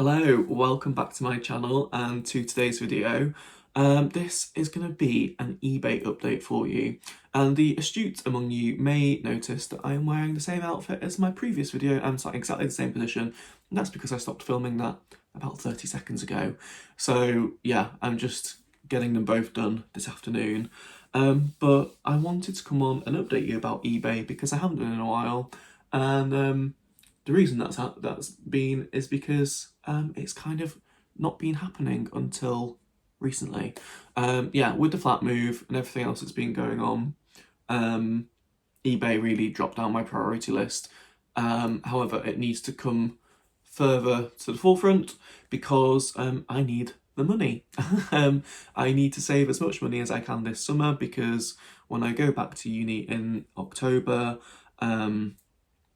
Hello, welcome back to my channel and to today's video. This is going to be an eBay update for you, and the astute among you may notice that I am wearing the same outfit as my previous video and sat exactly the same position, and that's because I stopped filming that about 30 seconds ago. So yeah, I'm just getting them both done this afternoon. But I wanted to come on and update you about eBay because I haven't done it in a while, and the reason that's been is because it's kind of not been happening until recently. Yeah, with the flat move and everything else that's been going on, eBay really dropped down my priority list. However, it needs to come further to the forefront because I need the money. I need to save as much money as I can this summer because when I go back to uni in October,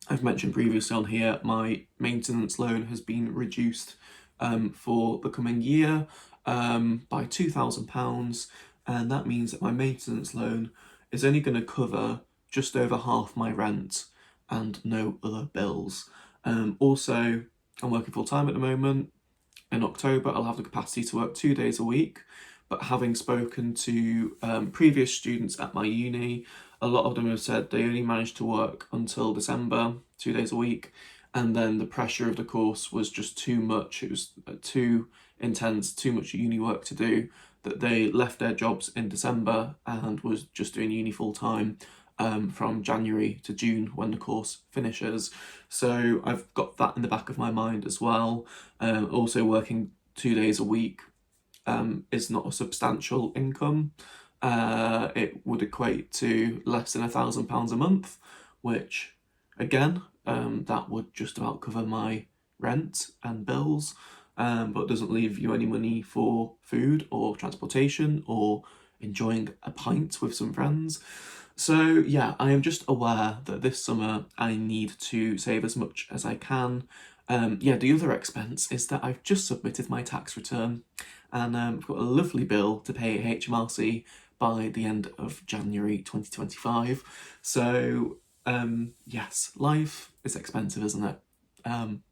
I've mentioned previously on here, my maintenance loan has been reduced for the coming year by £2,000, and that means that my maintenance loan is only going to cover just over half my rent and no other bills. Also, I'm working full time at the moment. In October, I'll have the capacity to work 2 days a week, but having spoken to previous students at my uni, a lot of them have said they only managed to work until December, 2 days a week, and then the pressure of the course was just too much. It was too intense, too much uni work to do, that they left their jobs in December and was just doing uni full time from January to June when the course finishes. So I've got that in the back of my mind as well. Also working 2 days a week is not a substantial income. It would equate to less than £1,000 a month, which again, that would just about cover my rent and bills, but doesn't leave you any money for food or transportation or enjoying a pint with some friends. So yeah, I am just aware that this summer I need to save as much as I can. Yeah, the other expense is that I've just submitted my tax return, and I've got a lovely bill to pay at HMRC by the end of January 2025. So yes, life is expensive, isn't it?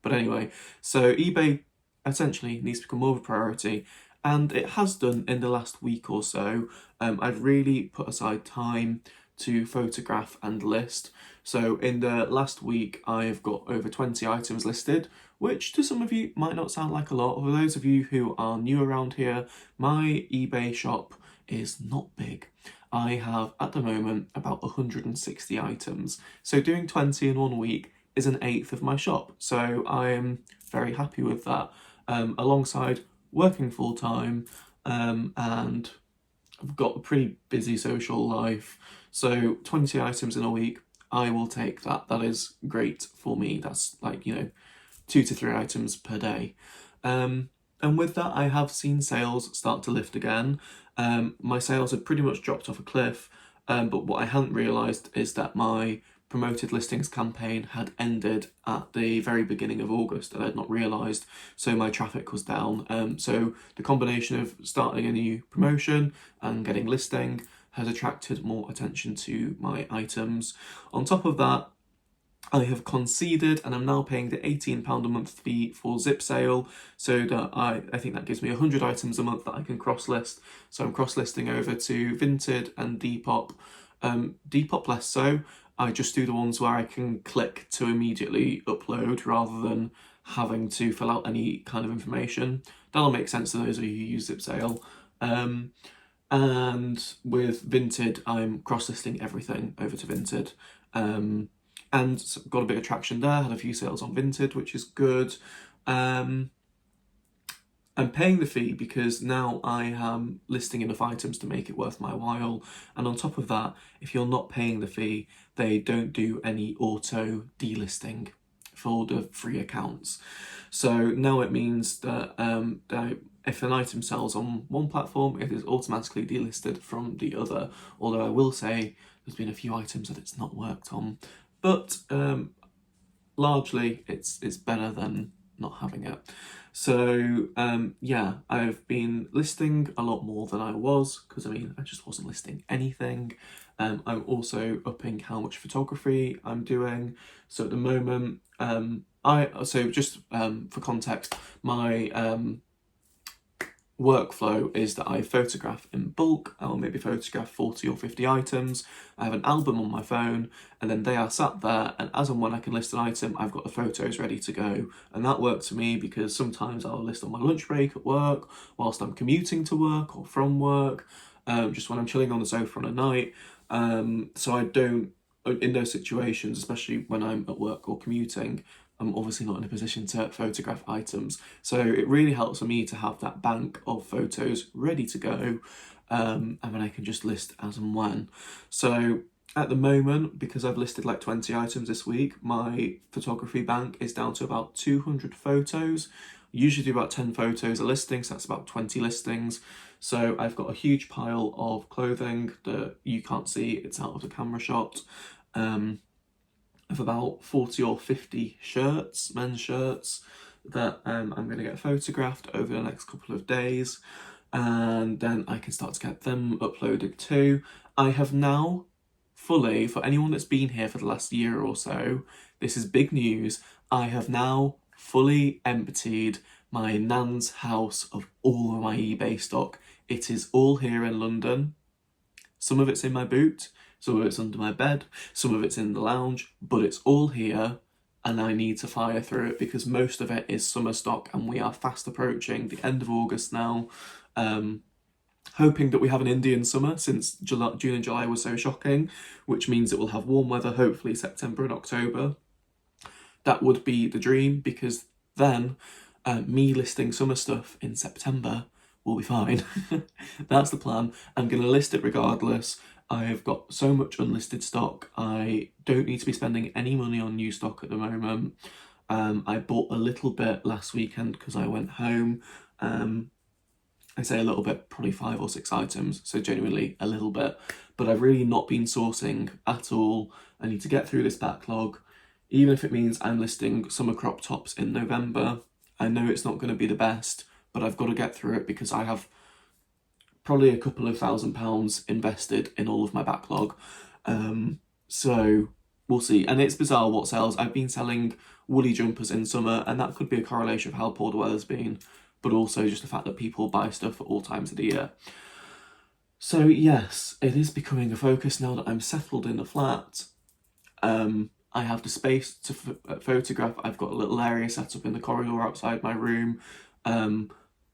But anyway, so eBay essentially needs to become more of a priority, and it has done in the last week or so. I've really put aside time to photograph and list. So in the last week, I've got over 20 items listed, which to some of you might not sound like a lot. For those of you who are new around here, my eBay shop is not big. I have at the moment about 160 items. So doing 20 in 1 week is an eighth of my shop. So I'm very happy with that. Alongside working full time, and I've got a pretty busy social life. So 20 items in a week, I will take that. That is great for me. That's like, 2 to 3 items per day. And with that, I have seen sales start to lift again. My sales had pretty much dropped off a cliff, but what I hadn't realised is that my promoted listings campaign had ended at the very beginning of August, and I'd not realised, so my traffic was down. So the combination of starting a new promotion and getting listing has attracted more attention to my items. On top of that, I have conceded and I'm now paying the £18 a month fee for zip sale, so that I think that gives me 100 items a month that I can cross-list. So I'm cross-listing over to Vinted and Depop. Depop less so. I just do the ones where I can click to immediately upload rather than having to fill out any kind of information. That'll make sense to those of you who use zip sale. And with Vinted, I'm cross-listing everything over to Vinted. And got a bit of traction there, had a few sales on Vinted, which is good. I'm paying the fee because now I am listing enough items to make it worth my while. And on top of that, if you're not paying the fee, they don't do any auto delisting for the free accounts. So now it means that if an item sells on one platform, it is automatically delisted from the other. Although I will say there's been a few items that it's not worked on, but largely it's better than not having it. So yeah, I've been listing a lot more than I was, because I just wasn't listing anything. I'm also upping how much photography I'm doing. So at the moment, So just for context, my workflow is that I photograph in bulk. I'll maybe photograph 40 or 50 items. I have an album on my phone, and then they are sat there, and as and when I can list an item, I've got the photos ready to go. And that works for me because sometimes I'll list on my lunch break at work, whilst I'm commuting to work or from work, just when I'm chilling on the sofa on a night. So I don't, in those situations, especially when I'm at work or commuting, I'm obviously not in a position to photograph items. So it really helps for me to have that bank of photos ready to go, and then I can just list as and when. So at the moment, because I've listed like 20 items this week, my photography bank is down to about 200 photos. Usually do about 10 photos a listing, so that's about 20 listings. So I've got a huge pile of clothing that you can't see, it's out of the camera shot. Of about 40 or 50 shirts, men's shirts, that I'm going to get photographed over the next couple of days, and then I can start to get them uploaded too. I have now fully, for anyone that's been here for the last year or so, this is big news, I have now fully emptied my nan's house of all of my eBay stock. It is all here in London. Some of it's in my boot, some of it's under my bed, some of it's in the lounge, but it's all here, and I need to fire through it because most of it is summer stock, and we are fast approaching the end of August now. Hoping that we have an Indian summer, since June and July was so shocking, which means it will have warm weather, hopefully September and October. That would be the dream, because then me listing summer stuff in September will be fine. That's the plan. I'm going to list it regardless. I've got so much unlisted stock. I don't need to be spending any money on new stock at the moment. I bought a little bit last weekend because I went home. I say a little bit, probably 5 or 6 items, so genuinely a little bit. But I've really not been sourcing at all. I need to get through this backlog, even if it means I'm listing summer crop tops in November. I know it's not going to be the best, but I've got to get through it because I have probably a couple of £1,000 invested in all of my backlog. So we'll see. And it's bizarre what sells. I've been selling woolly jumpers in summer, and that could be a correlation of how poor the weather's been, but also just the fact that people buy stuff at all times of the year. So yes, it is becoming a focus now that I'm settled in the flat. I have the space to photograph. I've got a little area set up in the corridor outside my room.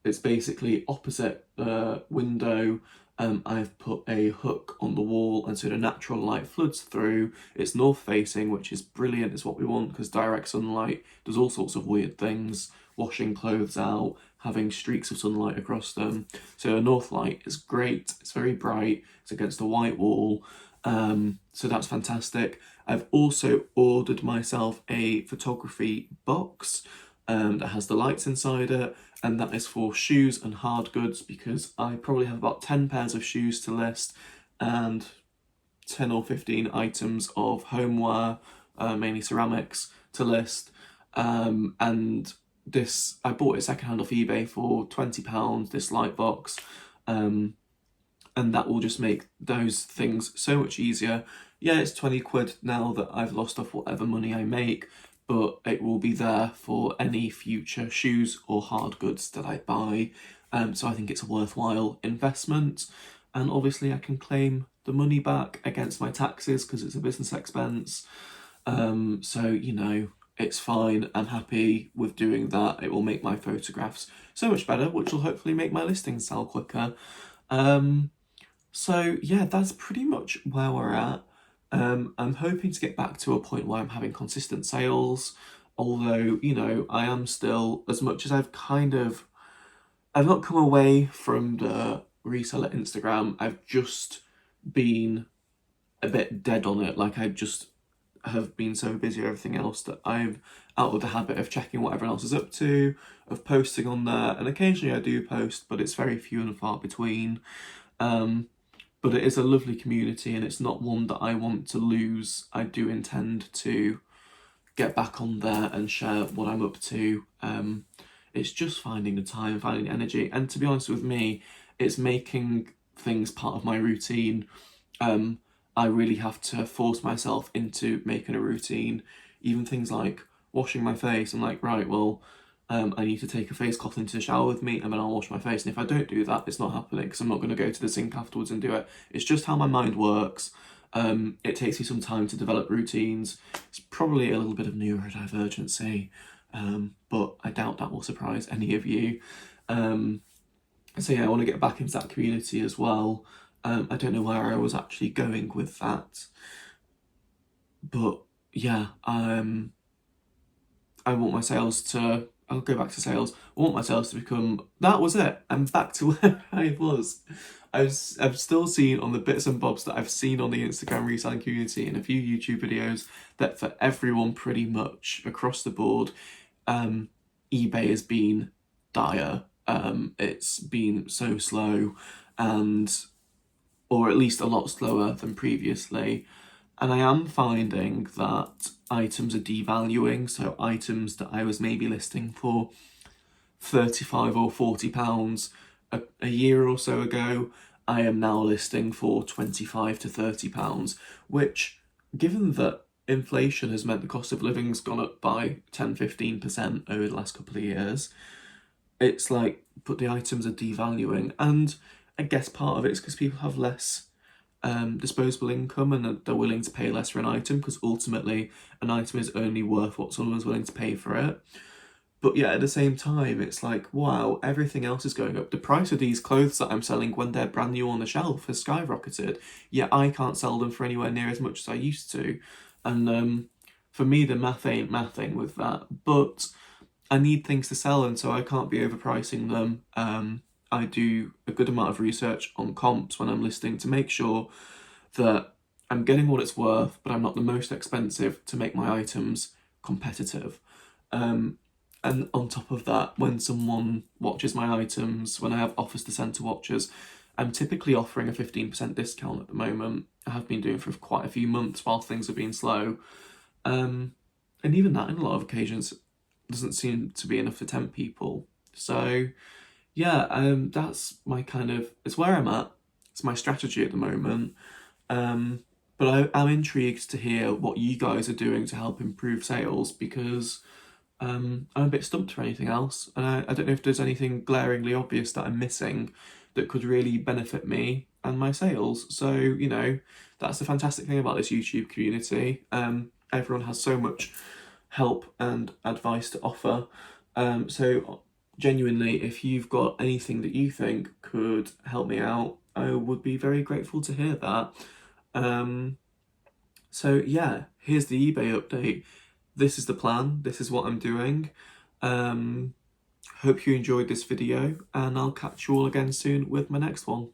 It's basically opposite the window. I've put a hook on the wall, and so the natural light floods through. It's north facing, which is brilliant. It's what we want because direct sunlight does all sorts of weird things, washing clothes out, having streaks of sunlight across them. So a north light is great. It's very bright. It's against a white wall. So that's fantastic. I've also ordered myself a photography box that has the lights inside it, and that is for shoes and hard goods because I probably have about 10 pairs of shoes to list and 10 or 15 items of homeware, mainly ceramics, to list. And this, I bought it secondhand off eBay for £20, this light box. And that will just make those things so much easier. Yeah, it's 20 quid now that I've lost off whatever money I make, but it will be there for any future shoes or hard goods that I buy. So I think it's a worthwhile investment. And obviously I can claim the money back against my taxes because it's a business expense. So, you know, it's fine. I'm happy with doing that. It will make my photographs so much better, which will hopefully make my listings sell quicker. So yeah, that's pretty much where we're at. I'm hoping to get back to a point where I'm having consistent sales, although, you know, I am still, as much as I've not come away from the reseller Instagram, I've just been a bit dead on it. Like I just have been so busy with everything else that I'm out of the habit of checking what everyone else is up to, of posting on there, and occasionally I do post, but it's very few and far between. But it is a lovely community and it's not one that I want to lose. I do intend to get back on there and share what I'm up to. It's just finding the time, finding the energy. And to be honest with me, it's making things part of my routine. I really have to force myself into making a routine. Even things like washing my face, I'm like, right, well, I need to take a face cloth into the shower with me and then I'll wash my face. And if I don't do that, it's not happening because I'm not going to go to the sink afterwards and do it. It's just how my mind works. It takes me some time to develop routines. It's probably a little bit of neurodivergency, but I doubt that will surprise any of you. So yeah, I want to get back into that community as well. I don't know where I was actually going with that, but yeah, I want my sales to, I'll go back to sales. I want my sales to become, that was it. I'm back to where I was. I've still seen on the bits and bobs that I've seen on the Instagram reselling community and a few YouTube videos that for everyone pretty much across the board, eBay has been dire. It's been so slow or at least a lot slower than previously. And I am finding that items are devaluing. So items that I was maybe listing for £35 or £40 a year or so ago, I am now listing for £25 to £30, which, given that inflation has meant the cost of living's gone up by 10-15% over the last couple of years, it's like, but the items are devaluing. And I guess part of it is because people have less disposable income and they're willing to pay less for an item because ultimately an item is only worth what someone's willing to pay for it. But yeah, at the same time, it's like, wow, everything else is going up. The price of these clothes that I'm selling when they're brand new on the shelf has skyrocketed. Yet I can't sell them for anywhere near as much as I used to. And for me, the math ain't mathing with that. But I need things to sell, and so I can't be overpricing them. I do a good amount of research on comps when I'm listing to make sure that I'm getting what it's worth, but I'm not the most expensive to make my items competitive. And on top of that, when someone watches my items, when I have offers to send to watchers, I'm typically offering a 15% discount at the moment. I have been doing for quite a few months while things have been slow. And even that, in a lot of occasions, doesn't seem to be enough to tempt people. So yeah, that's my kind of, it's where I'm at. It's my strategy at the moment. But I'm intrigued to hear what you guys are doing to help improve sales because I'm a bit stumped for anything else. And I don't know if there's anything glaringly obvious that I'm missing that could really benefit me and my sales. So, you know, that's the fantastic thing about this YouTube community. Everyone has so much help and advice to offer. So genuinely, if you've got anything that you think could help me out, I would be very grateful to hear that. So yeah, here's the eBay update. This is the plan. This is what I'm doing. Hope you enjoyed this video, and I'll catch you all again soon with my next one.